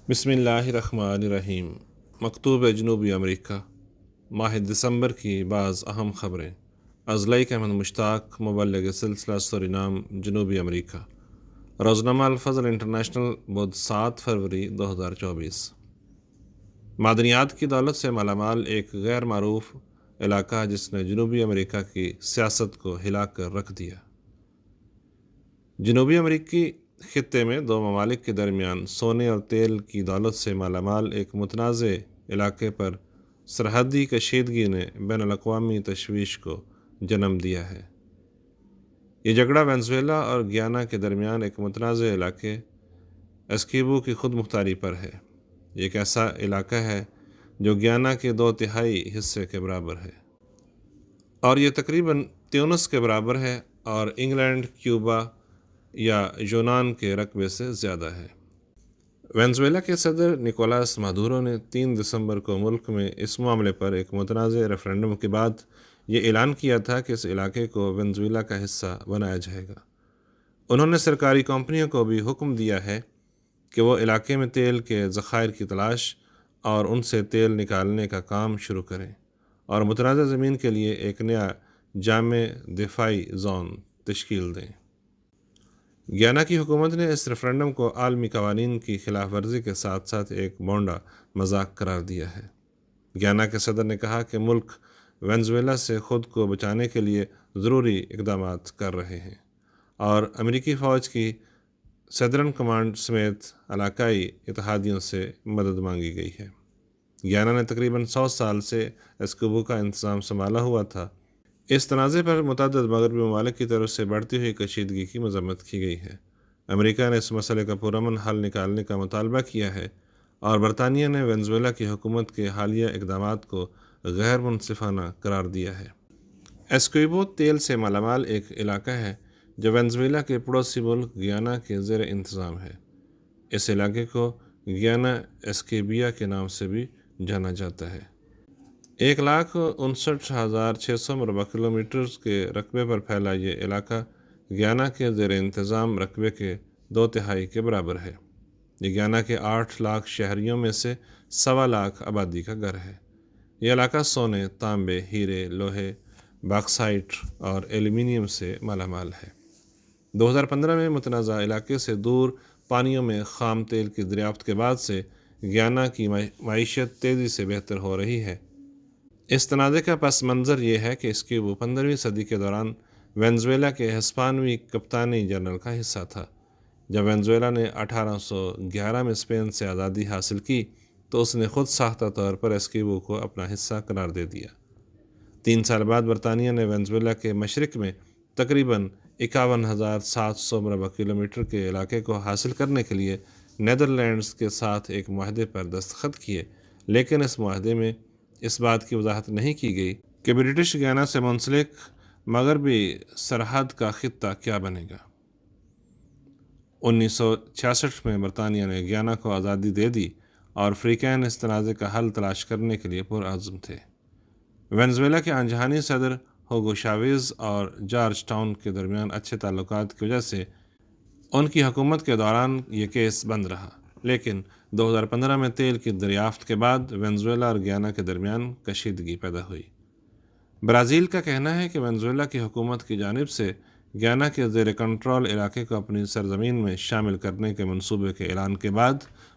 بسم اللہ الرحمن الرحیم۔ مکتوب جنوبی امریکہ، ماہ دسمبر کی بعض اہم خبریں۔ ازلئی احمد مشتاق، مبلغ سلسلہ سورینام، جنوبی امریکہ۔ روزنامہ الفضل انٹرنیشنل، بدھ 7 فروری 2024۔ معدنیات کی دولت سے مالا مال ایک غیر معروف علاقہ جس نے جنوبی امریکہ کی سیاست کو ہلا کر رکھ دیا۔ جنوبی امریکی خطے میں دو ممالک کے درمیان سونے اور تیل کی دولت سے مالا مال ایک متنازع علاقے پر سرحدی کشیدگی نے بین الاقوامی تشویش کو جنم دیا ہے۔ یہ جھگڑا وینزویلا اور گیانا کے درمیان ایک متنازع علاقے اسکیبو کی خود مختاری پر ہے۔ یہ ایک ایسا علاقہ ہے جو گیانا کے 2/3 حصے کے برابر ہے اور یہ تقریباً تیونس کے برابر ہے اور انگلینڈ، کیوبا یا یونان کے رقبے سے زیادہ ہے۔ وینزویلا کے صدر نکولاس مادورو نے 3 دسمبر کو ملک میں اس معاملے پر ایک متنازع ریفرنڈم کے بعد یہ اعلان کیا تھا کہ اس علاقے کو وینزویلا کا حصہ بنایا جائے گا۔ انہوں نے سرکاری کمپنیوں کو بھی حکم دیا ہے کہ وہ علاقے میں تیل کے ذخائر کی تلاش اور ان سے تیل نکالنے کا کام شروع کریں اور متنازع زمین کے لیے ایک نیا جامع دفاعی زون تشکیل دیں۔ گیانا کی حکومت نے اس ریفرنڈم کو عالمی قوانین کی خلاف ورزی کے ساتھ ساتھ ایک بونڈا مذاق قرار دیا ہے۔ گیانا کے صدر نے کہا کہ ملک وینزویلا سے خود کو بچانے کے لیے ضروری اقدامات کر رہے ہیں اور امریکی فوج کی سدرن کمانڈ سمیت علاقائی اتحادیوں سے مدد مانگی گئی ہے۔ گیانا نے تقریباً 100 سال سے اسکوبو کا انتظام سنبھالا ہوا تھا۔ اس تنازع پر متعدد مغربی ممالک کی طرف سے بڑھتی ہوئی کشیدگی کی مذمت کی گئی ہے۔ امریکہ نے اس مسئلے کا پرامن حل نکالنے کا مطالبہ کیا ہے اور برطانیہ نے وینزویلا کی حکومت کے حالیہ اقدامات کو غیر منصفانہ قرار دیا ہے۔ اسکویبو تیل سے مالا مال ایک علاقہ ہے جو وینزویلا کے پڑوسی ملک گیانا کے زیر انتظام ہے۔ اس علاقے کو گیانا اسکیبیا کے نام سے بھی جانا جاتا ہے۔ 1,59,600 مربع کلومیٹر کے رقبے پر پھیلا یہ علاقہ گیانا کے زیر انتظام رقبے کے 2/3 کے برابر ہے۔ یہ گیانا کے 8 لاکھ شہریوں میں سے 1.25 لاکھ آبادی کا گھر ہے۔ یہ علاقہ سونے، تانبے، ہیرے، لوہے، باکسائٹ اور ایلومینیم سے مالا مال ہے۔ 2015 میں متنازع علاقے سے دور پانیوں میں خام تیل کی دریافت کے بعد سے گیانا کی معیشت تیزی سے بہتر ہو رہی ہے۔ اس تنازع کا پس منظر یہ ہے کہ اسکیبو 15ویں صدی کے دوران وینزویلا کے ہسپانوی کپتانی جنرل کا حصہ تھا۔ جب وینزویلا نے 1811 میں اسپین سے آزادی حاصل کی تو اس نے خود ساختہ طور پر اسکیبو کو اپنا حصہ قرار دے دیا۔ 3 سال بعد برطانیہ نے وینزویلا کے مشرق میں تقریباً 51,700 مربع کلومیٹر کے علاقے کو حاصل کرنے کے لیے نیدرلینڈز کے ساتھ ایک معاہدے پر دستخط کیے، لیکن اس معاہدے میں اس بات کی وضاحت نہیں کی گئی کہ برٹش گیانا سے منسلک مغربی سرحد کا خطہ کیا بنے گا۔ 1966 میں برطانیہ نے گیانا کو آزادی دے دی اور فریقین اس تنازع کا حل تلاش کرنے کے لیے پرعزم تھے۔ وینزویلا کے جہانی صدر ہوگو شاویز اور جارج ٹاؤن کے درمیان اچھے تعلقات کی وجہ سے ان کی حکومت کے دوران یہ کیس بند رہا، لیکن 2015 میں تیل کی دریافت کے بعد وینزویلا اور گیانا کے درمیان کشیدگی پیدا ہوئی۔ برازیل کا کہنا ہے کہ وینزویلا کی حکومت کی جانب سے گیانا کے زیر کنٹرول علاقے کو اپنی سرزمین میں شامل کرنے کے منصوبے کے اعلان کے بعد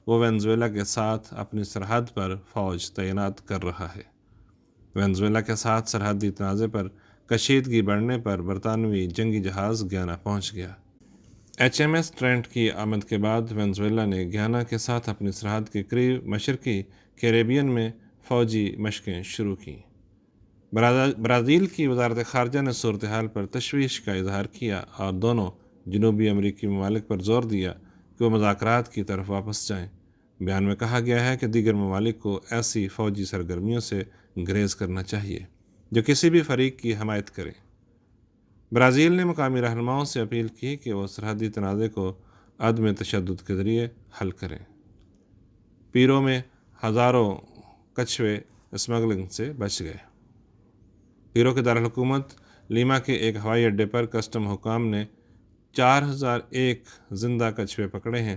وہ وینزویلا کے ساتھ اپنی سرحد پر فوج تعینات کر رہا ہے۔ وینزویلا کے ساتھ سرحدی تنازع پر کشیدگی بڑھنے پر برطانوی جنگی جہاز گیانا پہنچ گیا۔ HMS ٹرینٹ کی آمد کے بعد وینزویلا نے گیانا کے ساتھ اپنی سرحد کے قریب مشرقی کیریبین میں فوجی مشقیں شروع کیں۔ برازیل کی وزارت خارجہ نے صورتحال پر تشویش کا اظہار کیا اور دونوں جنوبی امریکی ممالک پر زور دیا کہ وہ مذاکرات کی طرف واپس جائیں۔ بیان میں کہا گیا ہے کہ دیگر ممالک کو ایسی فوجی سرگرمیوں سے گریز کرنا چاہیے جو کسی بھی فریق کی حمایت کریں۔ برازیل نے مقامی رہنماؤں سے اپیل کی کہ وہ سرحدی تنازع کو عدم تشدد کے ذریعے حل کریں۔ پیرو میں ہزاروں کچھوے اسمگلنگ سے بچ گئے۔ پیرو کے دارالحکومت لیما کے ایک ہوائی اڈے پر کسٹم حکام نے 4001 زندہ کچھوے پکڑے ہیں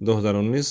2019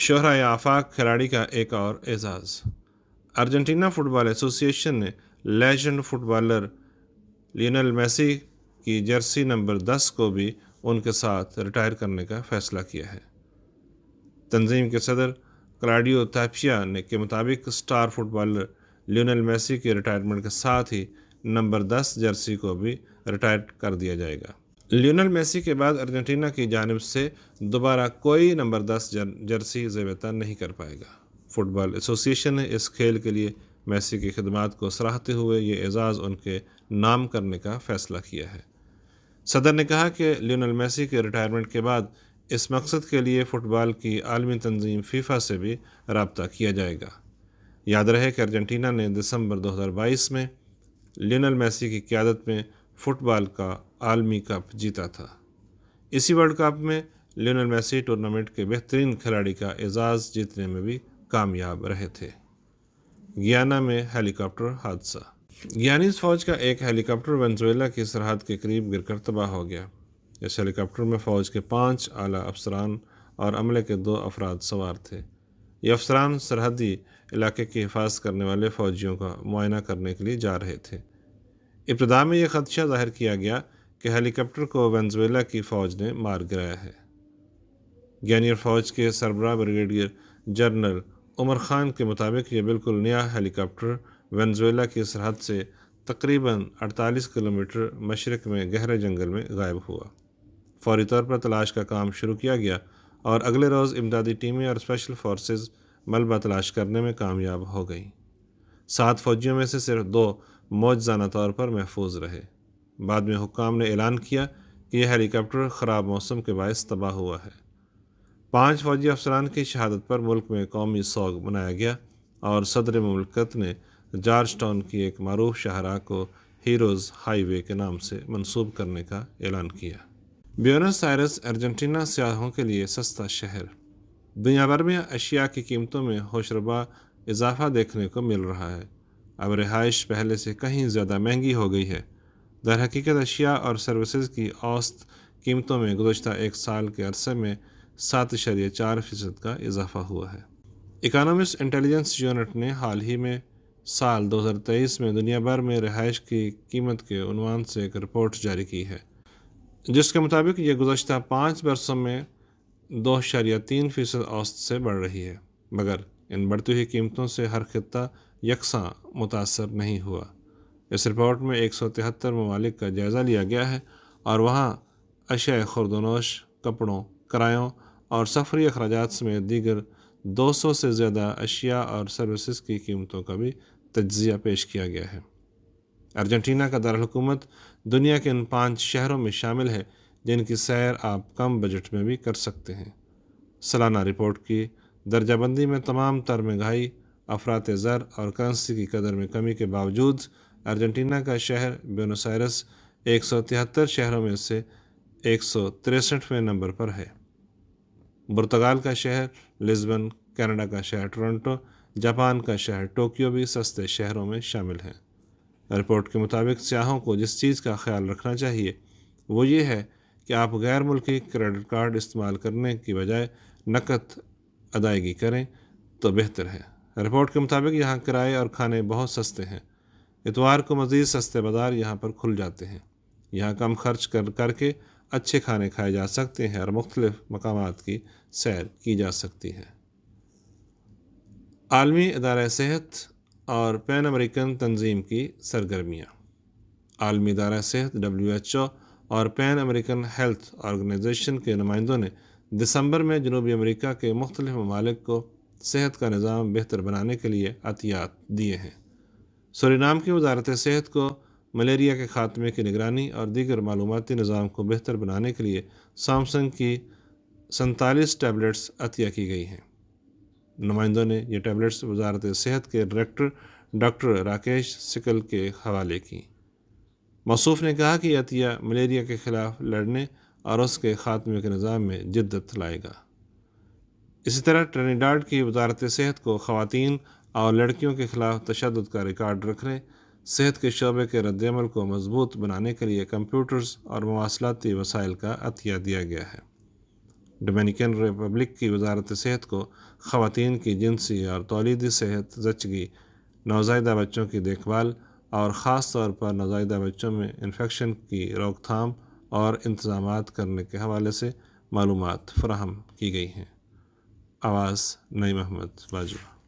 شہرۂ آفاق کھلاڑی کا ایک اور اعزاز۔ ارجنٹینا فٹ بال ایسوسی ایشن نے legend footballer Lionel Messi کی جرسی نمبر 10 کو بھی ان کے ساتھ ریٹائر کرنے کا فیصلہ کیا ہے۔ تنظیم کے صدر کلاڈیو تاپیا نے کے مطابق star footballer Lionel Messi کے ریٹائرمنٹ کے ساتھ ہی نمبر 10 جرسی کو بھی ریٹائر کر دیا جائے گا۔ لیونل میسی کے بعد ارجنٹینا کی جانب سے دوبارہ کوئی نمبر 10 جرسی زیب تن نہیں کر پائے گا۔ فٹ بال ایسوسی ایشن نے اس کھیل کے لیے میسی کی خدمات کو سراہتے ہوئے یہ اعزاز ان کے نام کرنے کا فیصلہ کیا ہے۔ صدر نے کہا کہ لیونل میسی کے ریٹائرمنٹ کے بعد اس مقصد کے لیے فٹ بال کی عالمی تنظیم فیفا سے بھی رابطہ کیا جائے گا۔ یاد رہے کہ ارجنٹینا نے دسمبر 2022 میں لیونل میسی کی قیادت میں فٹ بال کا عالمی کپ جیتا تھا۔ اسی ورلڈ کپ میں لیونل میسی ٹورنامنٹ کے بہترین کھلاڑی کا اعزاز جیتنے میں بھی کامیاب رہے تھے۔ گیانا میں ہیلی کاپٹر حادثہ۔ گیانیز فوج کا ایک ہیلی کاپٹر وینزویلا کی سرحد کے قریب گر کر تباہ ہو گیا۔ اس ہیلی کاپٹر میں فوج کے 5 اعلیٰ افسران اور عملے کے 2 افراد سوار تھے۔ یہ افسران سرحدی علاقے کی حفاظت کرنے والے فوجیوں کا معائنہ کرنے کے لیے جا رہے تھے۔ ابتدا میں یہ خدشہ ظاہر کیا گیا کہ ہیلی کاپٹر کو وینزویلا کی فوج نے مار گرایا ہے۔ گیانیئر فوج کے سربراہ بریگیڈیئر جنرل عمر خان کے مطابق یہ بالکل نیا ہیلی کاپٹر وینزویلا کی سرحد سے تقریباً 48 کلومیٹر مشرق میں گہرے جنگل میں غائب ہوا۔ فوری طور پر تلاش کا کام شروع کیا گیا اور اگلے روز امدادی ٹیمیں اور اسپیشل فورسز ملبہ تلاش کرنے میں کامیاب ہو گئیں۔ 7 فوجیوں میں سے صرف 2 معجزانہ طور پر محفوظ رہے۔ بعد میں حکام نے اعلان کیا کہ یہ ہیلی کاپٹر خراب موسم کے باعث تباہ ہوا ہے۔ 5 فوجی افسران کی شہادت پر ملک میں قومی سوگ منایا گیا اور صدر مملکت نے جارج ٹاؤن کی ایک معروف شاہراہ کو ہیروز ہائی وے کے نام سے منسوب کرنے کا اعلان کیا۔ بیونس آئرس ارجنٹینا سیاحوں کے لیے سستا شہر۔ دنیا بھر میں اشیاء کی قیمتوں میں ہوشربا اضافہ دیکھنے کو مل رہا ہے۔ اب رہائش پہلے سے کہیں زیادہ مہنگی ہو گئی ہے۔ در حقیقت اشیاء اور سروسز کی اوسط قیمتوں میں گزشتہ 1 سال کے عرصے میں 7.4% کا اضافہ ہوا ہے۔ اکانومسٹ انٹیلیجنس یونٹ نے حال ہی میں سال 2023 میں دنیا بھر میں رہائش کی قیمت کے عنوان سے ایک رپورٹ جاری کی ہے، جس کے مطابق یہ گزشتہ 5 برسوں میں 2.3% اوسط سے بڑھ رہی ہے، مگر ان بڑھتی ہوئی قیمتوں سے ہر خطہ یکساں متاثر نہیں ہوا۔ اس رپورٹ میں 173 ممالک کا جائزہ لیا گیا ہے اور وہاں اشیاء خورد و نوش، کپڑوں، کرایوں اور سفری اخراجات سمیت دیگر 200 سے زیادہ اشیاء اور سروسز کی قیمتوں کا بھی تجزیہ پیش کیا گیا ہے۔ ارجنٹینا کا دارالحکومت دنیا کے ان 5 شہروں میں شامل ہے جن کی سیر آپ کم بجٹ میں بھی کر سکتے ہیں۔ سالانہ رپورٹ کی درجہ بندی میں تمام تر مہنگائی، افراط زر اور کرنسی کی قدر میں کمی کے باوجود ارجنٹینا کا شہر بیونس آئرس 173 شہروں میں سے 163ویں نمبر پر ہے۔ پرتگال کا شہر لزبن، کینیڈا کا شہر ٹورنٹو، جاپان کا شہر ٹوکیو بھی سستے شہروں میں شامل ہیں۔ رپورٹ کے مطابق سیاحوں کو جس چیز کا خیال رکھنا چاہیے وہ یہ ہے کہ آپ غیر ملکی کریڈٹ کارڈ استعمال کرنے کی بجائے نقد ادائیگی کریں تو بہتر ہے۔ رپورٹ کے مطابق یہاں کرائے اور کھانے بہت سستے ہیں۔ اتوار کو مزید سستے بازار یہاں پر کھل جاتے ہیں۔ یہاں کم خرچ کر کے اچھے کھانے کھائے جا سکتے ہیں اور مختلف مقامات کی سیر کی جا سکتی ہے۔ عالمی ادارہ صحت اور پین امریکن تنظیم کی سرگرمیاں۔ عالمی ادارہ صحت WHO اور پین امریکن ہیلتھ آرگنائزیشن کے نمائندوں نے دسمبر میں جنوبی امریکہ کے مختلف ممالک کو صحت کا نظام بہتر بنانے کے لیے عطیات دیے ہیں۔ سورینام کی وزارت صحت کو ملیریا کے خاتمے کی نگرانی اور دیگر معلوماتی نظام کو بہتر بنانے کے لیے سامسنگ کی 47 ٹیبلٹس عطیہ کی گئی ہیں۔ نمائندوں نے یہ ٹیبلٹس وزارت صحت کے ڈائریکٹر ڈاکٹر راکیش سکل کے حوالے کی۔ موصوف نے کہا کہ یہ عطیہ ملیریا کے خلاف لڑنے اور اس کے خاتمے کے نظام میں جدت لائے گا۔ اسی طرح ٹرینیڈاڈ کی وزارت صحت کو خواتین اور لڑکیوں کے خلاف تشدد کا ریکارڈ رکھنے، صحت کے شعبے کے رد عمل کو مضبوط بنانے کے لیے کمپیوٹرز اور مواصلاتی وسائل کا عطیہ دیا گیا ہے۔ ڈومینیکن ریپبلک کی وزارت صحت کو خواتین کی جنسی اور تولیدی صحت زچگی، نوزائیدہ بچوں کی دیکھ بھال اور خاص طور پر نوزائیدہ بچوں میں انفیکشن کی روک تھام اور انتظامات کرنے کے حوالے سے معلومات فراہم کی گئی ہیں۔ آواز نعیم احمد باجوہ۔